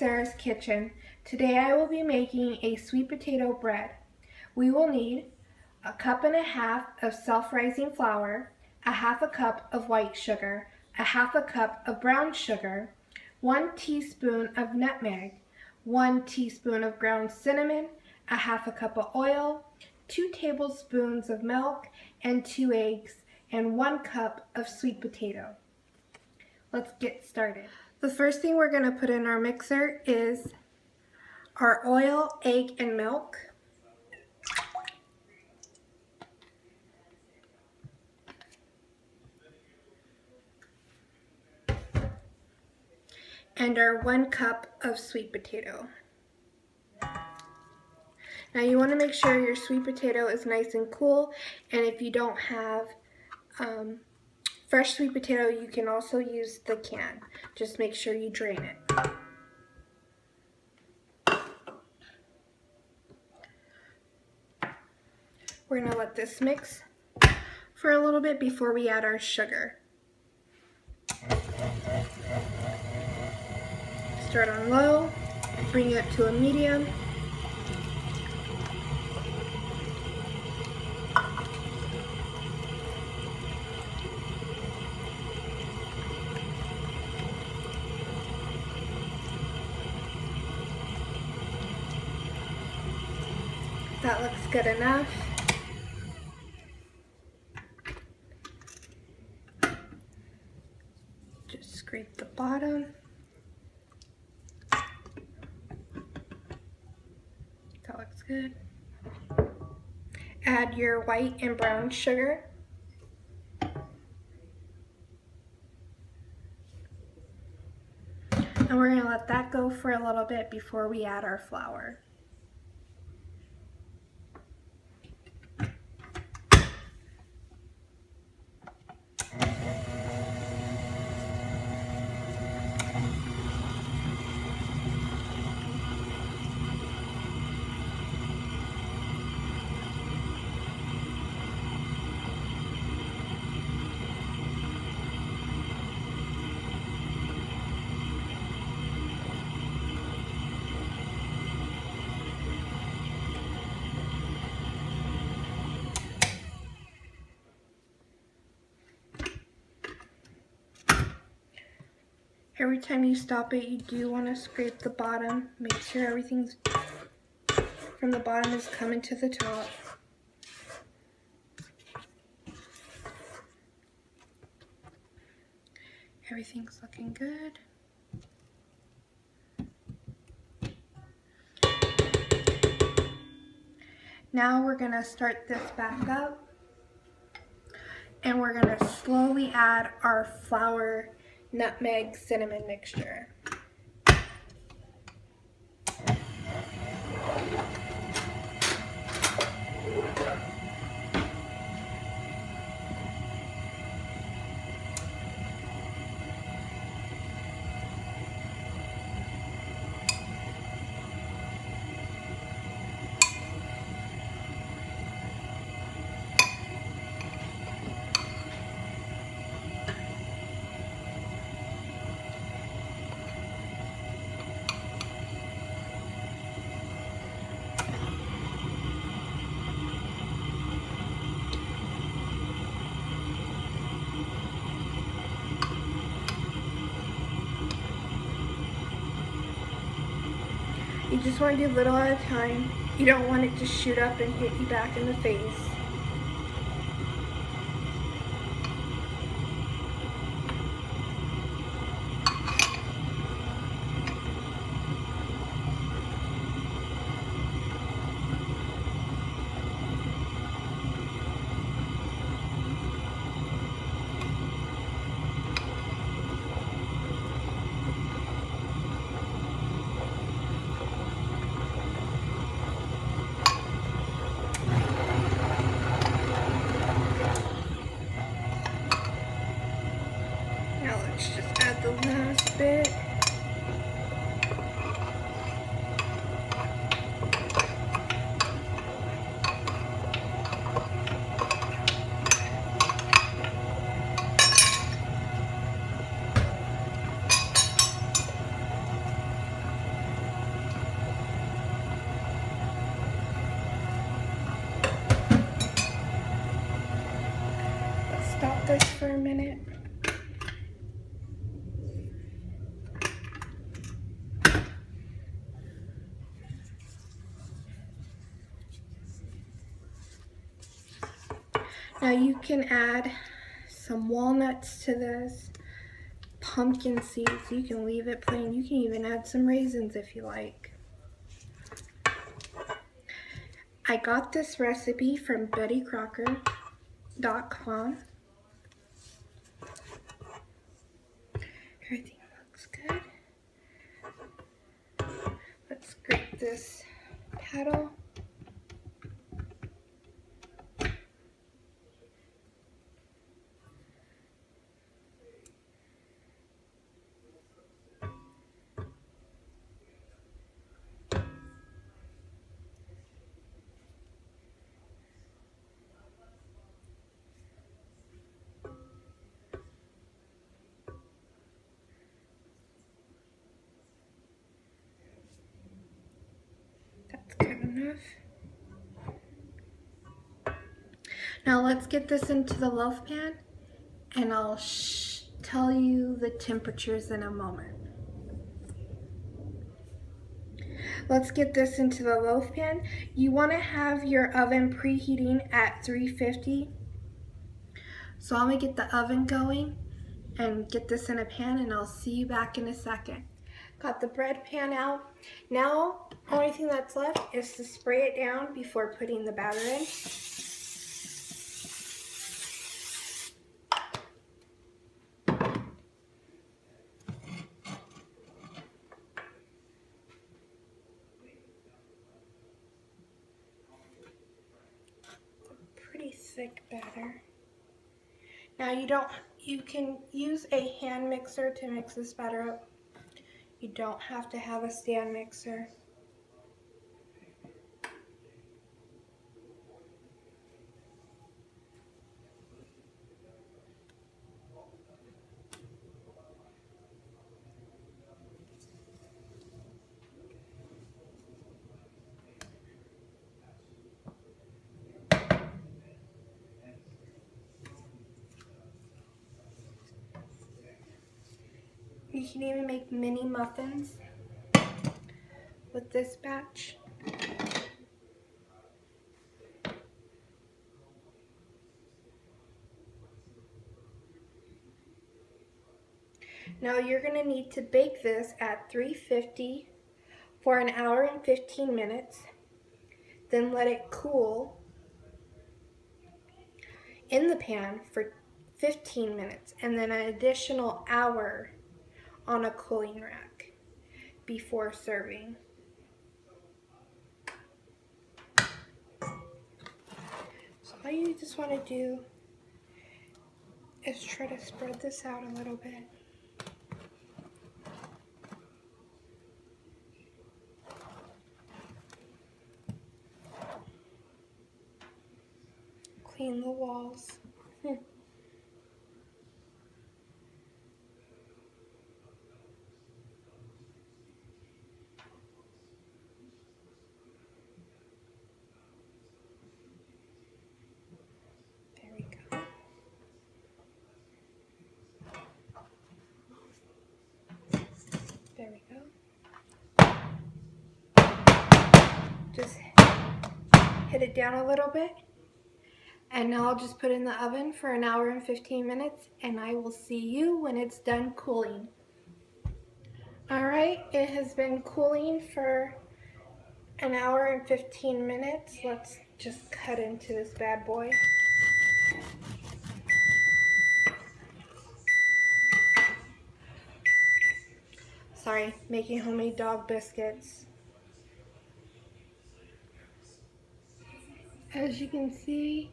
Sarah's Kitchen. Today I will be making a sweet potato bread. We will need a cup and a half of self-rising flour, a half a cup of white sugar, a half a cup of brown sugar, 1 teaspoon of nutmeg, 1 teaspoon of ground cinnamon, a half a cup of oil, 2 tablespoons of milk, and 2 eggs, and 1 cup of sweet potato. Let's get started. The first thing we're going to put in our mixer is our oil, egg, and milk. And our 1 cup of sweet potato. Now you want to make sure your sweet potato is nice and cool, and if you don't have fresh sweet potato, you can also use the can. Just make sure you drain it. We're going to let this mix for a little bit before we add our sugar. Start on low, bring it to a medium. That looks good enough. Just scrape the bottom. That looks good. Add your white and brown sugar. And we're going to let that go for a little bit before we add our flour. Every time you stop it, you do want to scrape the bottom. Make sure everything's from the bottom is coming to the top. Everything's looking good. Now we're going to start this back up, and we're going to slowly add our flour, nutmeg, cinnamon mixture. You just want to do little at a time. You don't want it to shoot up and hit you back in the face. Let's just add the last bit. a minute. Now you can add some walnuts to this, pumpkin seeds. You can leave it plain. You can even add some raisins if you like. I got this recipe from BettyCrocker.com. Everything looks good. Let's grate this paddle. That's good enough. Now let's get this into the loaf pan, and I'll tell you the temperatures in a moment. Let's get this into the loaf pan. You want to have your oven preheating at 350. So I'm going to get the oven going and get this in a pan, and I'll see you back in a second. Got the bread pan out. Now, only thing that's left is to spray it down before putting the batter in. Pretty thick batter. Now you can use a hand mixer to mix this batter up. You don't have to have a stand mixer. You can even make mini muffins with this batch. Now you're going to need to bake this at 350 for an hour and 15 minutes. Then let it cool in the pan for 15 minutes, and then an additional hour on a cooling rack before serving. So all you just want to do is try to spread this out a little bit. Clean the walls. There we go. There we go. Just hit it down a little bit. And now I'll just put it in the oven for an hour and 15 minutes, and I will see you when it's done cooling. Alright, it has been cooling for an hour and 15 minutes. Let's just cut into this bad boy. Sorry, making homemade dog biscuits. As you can see,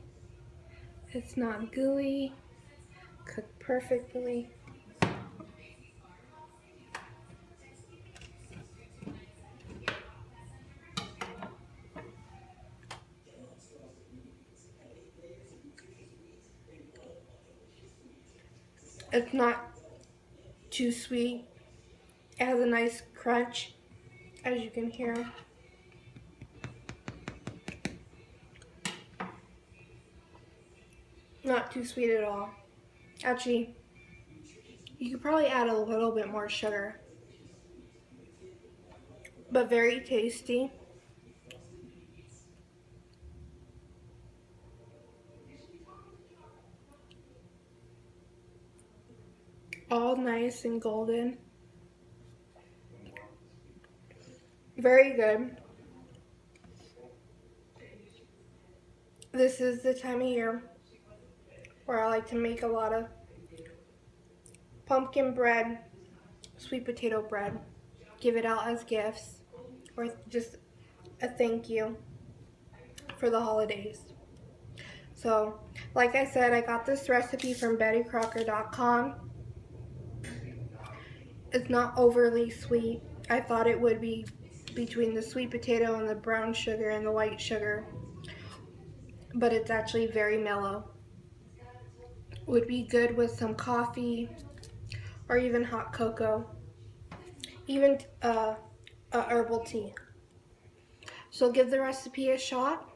it's not gooey, cooked perfectly. It's not too sweet. It has a nice crunch, as you can hear. Not too sweet at all. Actually, you could probably add a little bit more sugar, but very tasty. All nice and golden. Very good. This is the time of year where I like to make a lot of pumpkin bread, sweet potato bread, give it out as gifts, or just a thank you for the holidays. So, like I said, I got this recipe from bettycrocker.com. It's not overly sweet. I thought it would be between the sweet potato and the brown sugar and the white sugar, but it's actually very mellow. Would be good with some coffee or even hot cocoa, even a herbal tea. So give the recipe a shot,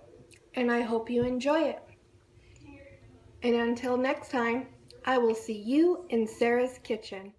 and I hope you enjoy it. And until next time, I will see you in Sarah's kitchen.